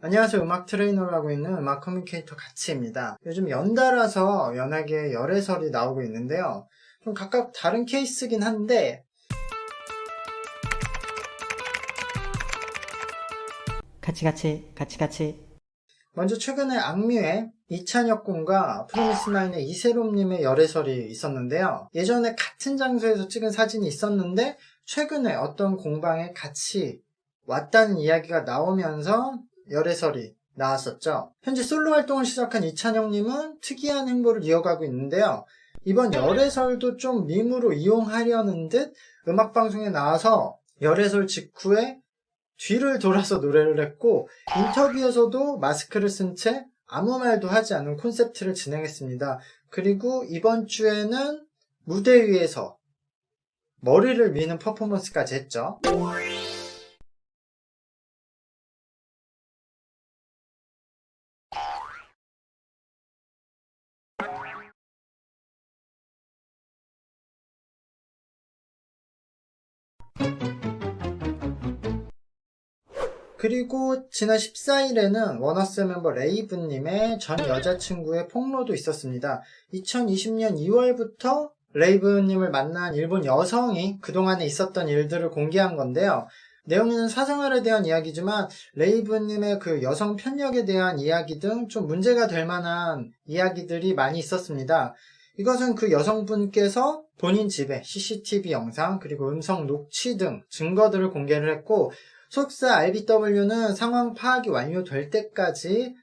안녕하세요. 음악 트레이너를 하고 있는 음악 커뮤니케이터 가치입니다. 요즘 연달아서 연예계 열애설이 나오고 있는데요. 좀 각각 다른 케이스긴 한데 같이. 먼저 최근에 악뮤의 이찬혁 군과 프로미스나인의 이세롬님의 열애설이 있었는데요. 예전에 같은 장소에서 찍은 사진이 있었는데 최근에 어떤 공방에 같이 왔다는 이야기가 나오면서 열애설이 나왔었죠. 현재 솔로 활동을 시작한 이찬혁님은 특이한 행보를 이어가고 있는데요. 이번 열애설도 좀 밈으로 이용하려는 듯 음악방송에 나와서 열애설 직후에 뒤를 돌아서 노래를 했고 인터뷰에서도 마스크를 쓴 채 아무 말도 하지 않은 콘셉트를 진행했습니다. 그리고 이번 주에는 무대 위에서 머리를 미는 퍼포먼스까지 했죠. 그리고 지난 14일에는 원어스 멤버 레이브님의 전 여자친구의 폭로도 있었습니다. 2020년 2월부터 레이브님을 만난 일본 여성이 그동안에 있었던 일들을 공개한 건데요. 내용에는 사생활에 대한 이야기지만 레이브님의 그 여성 편력에 대한 이야기 등 좀 문제가 될 만한 이야기들이 많이 있었습니다. 이것은 그 여성분께서 본인 집에 CCTV 영상 그리고 음성 녹취 등 증거들을 공개를 했고 소속사 RBW는 상황 파악이 완료될 때까지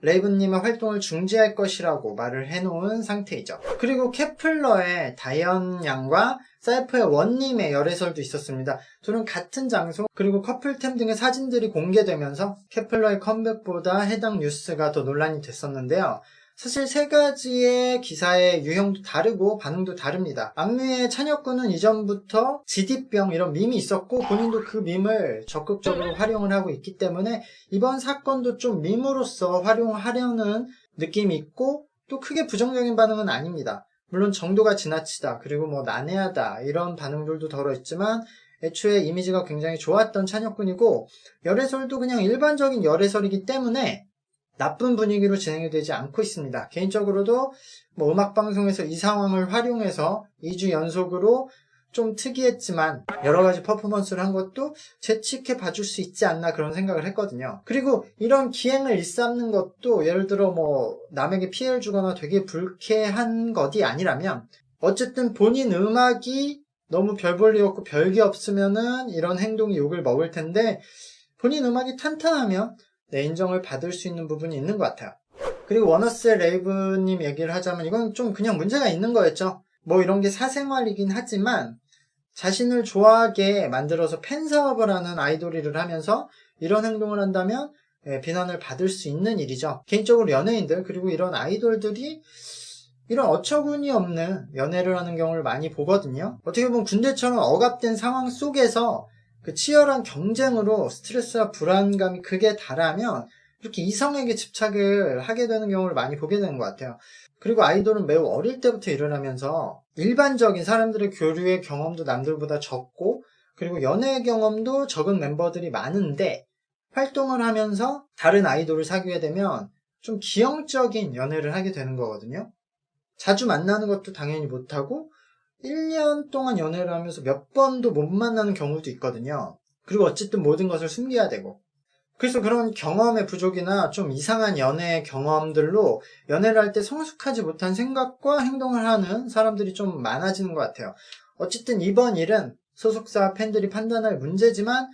레이븐님의 활동을 중지할 것이라고 말을 해놓은 상태이죠. 그리고 케플러의 다현 양과 사이퍼의 원님의 열애설도 있었습니다. 둘은 같은 장소 그리고 커플템 등의 사진들이 공개되면서 케플러의 컴백보다 해당 뉴스가 더 논란이 됐었는데요. 사실 세 가지의 기사의 유형도 다르고 반응도 다릅니다. 악뮤의 찬혁군은 이전부터 지디병 이런 밈이 있었고 본인도 그 밈을 적극적으로 활용을 하고 있기 때문에 이번 사건도 좀 밈으로서 활용하려는 느낌이 있고 또 크게 부정적인 반응은 아닙니다. 물론 정도가 지나치다 그리고 뭐 난해하다 이런 반응들도 덜어 있지만 애초에 이미지가 굉장히 좋았던 찬혁군이고 열애설도 그냥 일반적인 열애설이기 때문에 나쁜 분위기로 진행이 되지 않고 있습니다. 개인적으로도 뭐 음악방송에서 이 상황을 활용해서 2주 연속으로 좀 특이했지만 여러가지 퍼포먼스를 한 것도 재치있게 봐줄 수 있지 않나 그런 생각을 했거든요. 그리고 이런 기행을 일삼는 것도 예를 들어 뭐 남에게 피해를 주거나 되게 불쾌한 것이 아니라면 어쨌든 본인 음악이 너무 별 볼 일 없고 별게 없으면은 이런 행동이 욕을 먹을 텐데 본인 음악이 탄탄하면 내 인정을 받을 수 있는 부분이 있는 것 같아요. 그리고 원어스의 레이브님 얘기를 하자면 이건 좀 그냥 문제가 있는 거였죠. 뭐 이런 게 사생활이긴 하지만 자신을 좋아하게 만들어서 팬 사업을 하는 아이돌이를 하면서 이런 행동을 한다면 비난을 받을 수 있는 일이죠. 개인적으로 연예인들 그리고 이런 아이돌들이 이런 어처구니 없는 연애를 하는 경우를 많이 보거든요. 어떻게 보면 군대처럼 억압된 상황 속에서 그 치열한 경쟁으로 스트레스와 불안감이 극에 달하면 이렇게 이성에게 집착을 하게 되는 경우를 많이 보게 되는 것 같아요. 그리고 아이돌은 매우 어릴 때부터 일어나면서 일반적인 사람들의 교류의 경험도 남들보다 적고 그리고 연애 경험도 적은 멤버들이 많은데 활동을 하면서 다른 아이돌을 사귀게 되면 좀 기형적인 연애를 하게 되는 거거든요. 자주 만나는 것도 당연히 못하고 1년 동안 연애를 하면서 몇 번도 못 만나는 경우도 있거든요. 그리고 어쨌든 모든 것을 숨겨야 되고. 그래서 그런 경험의 부족이나 좀 이상한 연애 경험들로 연애를 할 때 성숙하지 못한 생각과 행동을 하는 사람들이 좀 많아지는 것 같아요. 어쨌든 이번 일은 소속사 팬들이 판단할 문제지만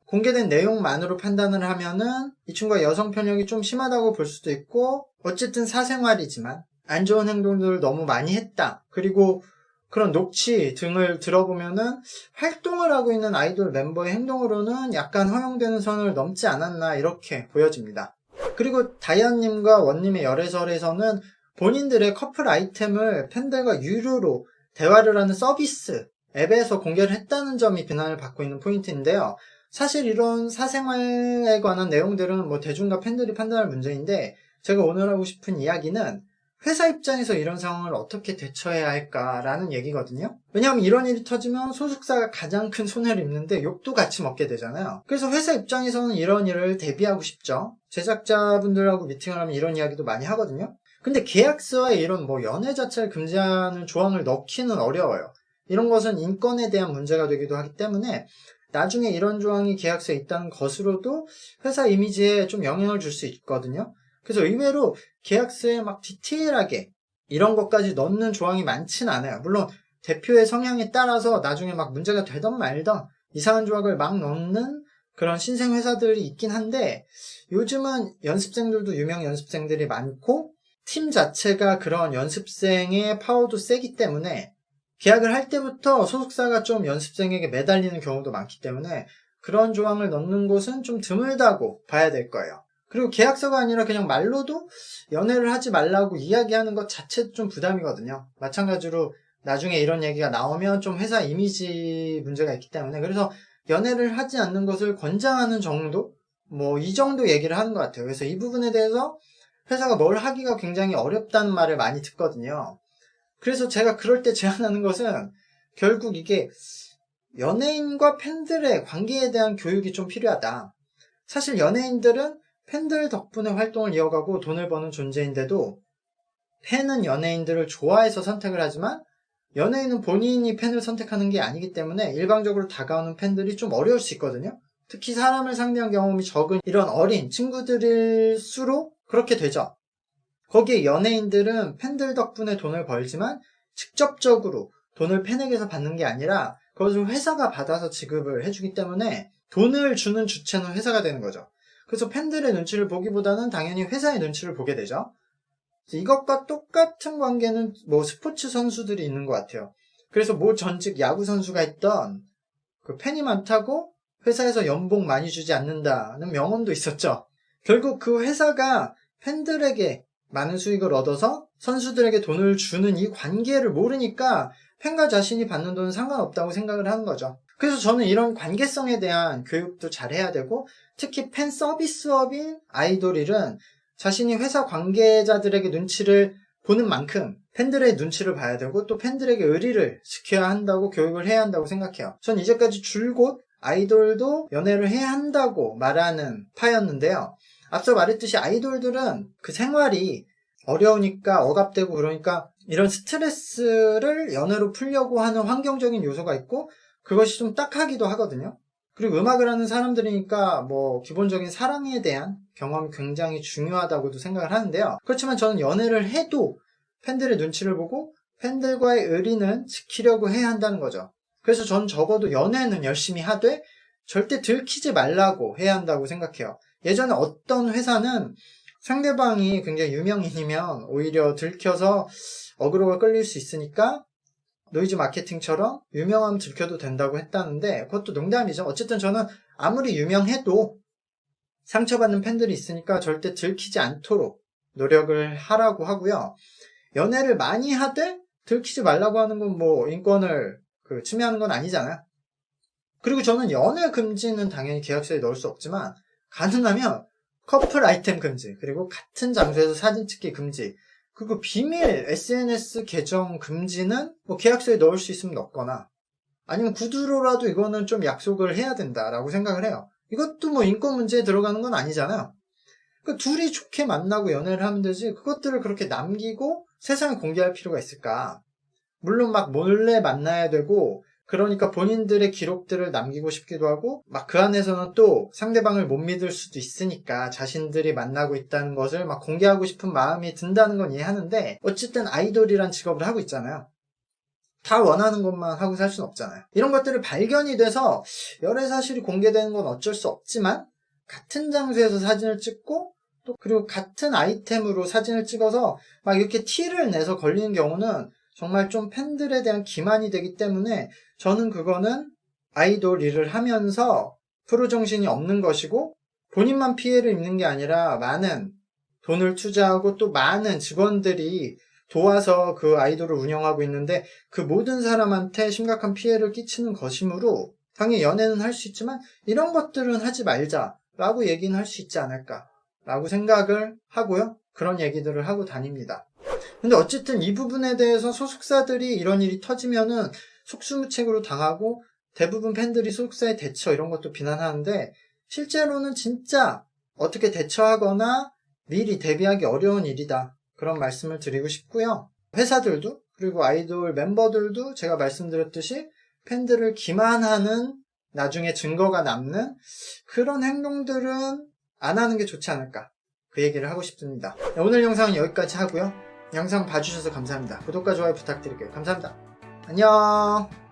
공개된 내용만으로 판단을 하면은 이 친구가 여성 편향이 좀 심하다고 볼 수도 있고 어쨌든 사생활이지만 안 좋은 행동들을 너무 많이 했다. 그리고 그런 녹취 등을 들어보면은 활동을 하고 있는 아이돌 멤버의 행동으로는 약간 허용되는 선을 넘지 않았나 이렇게 보여집니다. 그리고 다이언님과 원님의 열애설에서는 본인들의 커플 아이템을 팬들과 유료로 대화를 하는 서비스 앱에서 공개를 했다는 점이 비난을 받고 있는 포인트인데요. 사실 이런 사생활에 관한 내용들은 뭐 대중과 팬들이 판단할 문제인데 제가 오늘 하고 싶은 이야기는 회사 입장에서 이런 상황을 어떻게 대처해야 할까라는 얘기거든요. 왜냐하면 이런 일이 터지면 소속사가 가장 큰 손해를 입는데 욕도 같이 먹게 되잖아요. 그래서 회사 입장에서는 이런 일을 대비하고 싶죠. 제작자분들하고 미팅을 하면 이런 이야기도 많이 하거든요. 근데 계약서에 이런 연애 자체를 금지하는 조항을 넣기는 어려워요. 이런 것은 인권에 대한 문제가 되기도 하기 때문에 나중에 이런 조항이 계약서에 있다는 것으로도 회사 이미지에 좀 영향을 줄 수 있거든요. 그래서 의외로 계약서에 막 디테일하게 이런 것까지 넣는 조항이 많진 않아요. 물론 대표의 성향에 따라서 나중에 막 문제가 되던 말던 이상한 조항을 막 넣는 그런 신생 회사들이 있긴 한데, 요즘은 연습생들도 유명 연습생들이 많고 팀 자체가 그런 연습생의 파워도 세기 때문에 계약을 할 때부터 소속사가 좀 연습생에게 매달리는 경우도 많기 때문에 그런 조항을 넣는 곳은 좀 드물다고 봐야 될 거예요. 그리고 계약서가 아니라 그냥 말로도 연애를 하지 말라고 이야기하는 것 자체도 좀 부담이거든요. 마찬가지로 나중에 이런 얘기가 나오면 좀 회사 이미지 문제가 있기 때문에, 그래서 연애를 하지 않는 것을 권장하는 정도? 이 정도 얘기를 하는 것 같아요. 그래서 이 부분에 대해서 회사가 뭘 하기가 굉장히 어렵다는 말을 많이 듣거든요. 그래서 제가 그럴 때 제안하는 것은 결국 이게 연예인과 팬들의 관계에 대한 교육이 좀 필요하다. 사실 연예인들은 팬들 덕분에 활동을 이어가고 돈을 버는 존재인데도, 팬은 연예인들을 좋아해서 선택을 하지만 연예인은 본인이 팬을 선택하는 게 아니기 때문에 일방적으로 다가오는 팬들이 좀 어려울 수 있거든요. 특히 사람을 상대한 경험이 적은 이런 어린 친구들일수록 그렇게 되죠. 거기에 연예인들은 팬들 덕분에 돈을 벌지만 직접적으로 돈을 팬에게서 받는 게 아니라 그것을 회사가 받아서 지급을 해주기 때문에 돈을 주는 주체는 회사가 되는 거죠. 그래서 팬들의 눈치를 보기보다는 당연히 회사의 눈치를 보게 되죠. 이것과 똑같은 관계는 스포츠 선수들이 있는 것 같아요. 그래서 전직 야구 선수가 있던 그 팬이 많다고 회사에서 연봉 많이 주지 않는다는 명언도 있었죠. 결국 그 회사가 팬들에게 많은 수익을 얻어서 선수들에게 돈을 주는 이 관계를 모르니까 팬과 자신이 받는 돈은 상관없다고 생각을 하는 거죠. 그래서 저는 이런 관계성에 대한 교육도 잘 해야 되고, 특히 팬 서비스업인 아이돌일은 자신이 회사 관계자들에게 눈치를 보는 만큼 팬들의 눈치를 봐야 되고 또 팬들에게 의리를 지켜야 한다고 교육을 해야 한다고 생각해요. 전 이제까지 줄곧 아이돌도 연애를 해야 한다고 말하는 파였는데요. 앞서 말했듯이 아이돌들은 그 생활이 어려우니까 억압되고 그러니까 이런 스트레스를 연애로 풀려고 하는 환경적인 요소가 있고, 그것이 좀 딱하기도 하거든요. 그리고 음악을 하는 사람들이니까 기본적인 사랑에 대한 경험이 굉장히 중요하다고도 생각을 하는데요. 그렇지만 저는 연애를 해도 팬들의 눈치를 보고 팬들과의 의리는 지키려고 해야 한다는 거죠. 그래서 저는 적어도 연애는 열심히 하되 절대 들키지 말라고 해야 한다고 생각해요. 예전에 어떤 회사는 상대방이 굉장히 유명인이면 오히려 들켜서 어그로가 끌릴 수 있으니까 노이즈 마케팅처럼 유명하면 들켜도 된다고 했다는데, 그것도 농담이죠. 어쨌든 저는 아무리 유명해도 상처받는 팬들이 있으니까 절대 들키지 않도록 노력을 하라고 하고요. 연애를 많이 하되 들키지 말라고 하는 건 인권을 침해하는 건 아니잖아요. 그리고 저는 연애 금지는 당연히 계약서에 넣을 수 없지만 가능하면 커플 아이템 금지, 그리고 같은 장소에서 사진 찍기 금지, 그리고 비밀 SNS 계정 금지는 계약서에 넣을 수 있으면 넣거나, 아니면 구두로라도 이거는 좀 약속을 해야 된다라고 생각을 해요. 이것도 인권 문제에 들어가는 건 아니잖아요. 둘이 좋게 만나고 연애를 하면 되지 그것들을 그렇게 남기고 세상에 공개할 필요가 있을까? 물론 몰래 만나야 되고 그러니까 본인들의 기록들을 남기고 싶기도 하고 그 안에서는 또 상대방을 못 믿을 수도 있으니까 자신들이 만나고 있다는 것을 공개하고 싶은 마음이 든다는 건 이해하는데, 어쨌든 아이돌이란 직업을 하고 있잖아요. 다 원하는 것만 하고 살 수는 없잖아요. 이런 것들이 발견이 돼서 열애 사실이 공개되는 건 어쩔 수 없지만 같은 장소에서 사진을 찍고 또 그리고 같은 아이템으로 사진을 찍어서 이렇게 티를 내서 걸리는 경우는 정말 좀 팬들에 대한 기만이 되기 때문에 저는 그거는 아이돌 일을 하면서 프로 정신이 없는 것이고, 본인만 피해를 입는 게 아니라 많은 돈을 투자하고 또 많은 직원들이 도와서 그 아이돌을 운영하고 있는데 그 모든 사람한테 심각한 피해를 끼치는 것이므로 당연히 연애는 할 수 있지만 이런 것들은 하지 말자라고 얘기는 할 수 있지 않을까 라고 생각을 하고요. 그런 얘기들을 하고 다닙니다. 근데 어쨌든 이 부분에 대해서 소속사들이 이런 일이 터지면은 속수무책으로 당하고 대부분 팬들이 소속사의 대처 이런 것도 비난하는데 실제로는 진짜 어떻게 대처하거나 미리 대비하기 어려운 일이다. 그런 말씀을 드리고 싶고요. 회사들도 그리고 아이돌 멤버들도 제가 말씀드렸듯이 팬들을 기만하는 나중에 증거가 남는 그런 행동들은 안 하는 게 좋지 않을까. 그 얘기를 하고 싶습니다. 오늘 영상은 여기까지 하고요. 영상 봐주셔서 감사합니다. 구독과 좋아요 부탁드릴게요. 감사합니다. 안녕.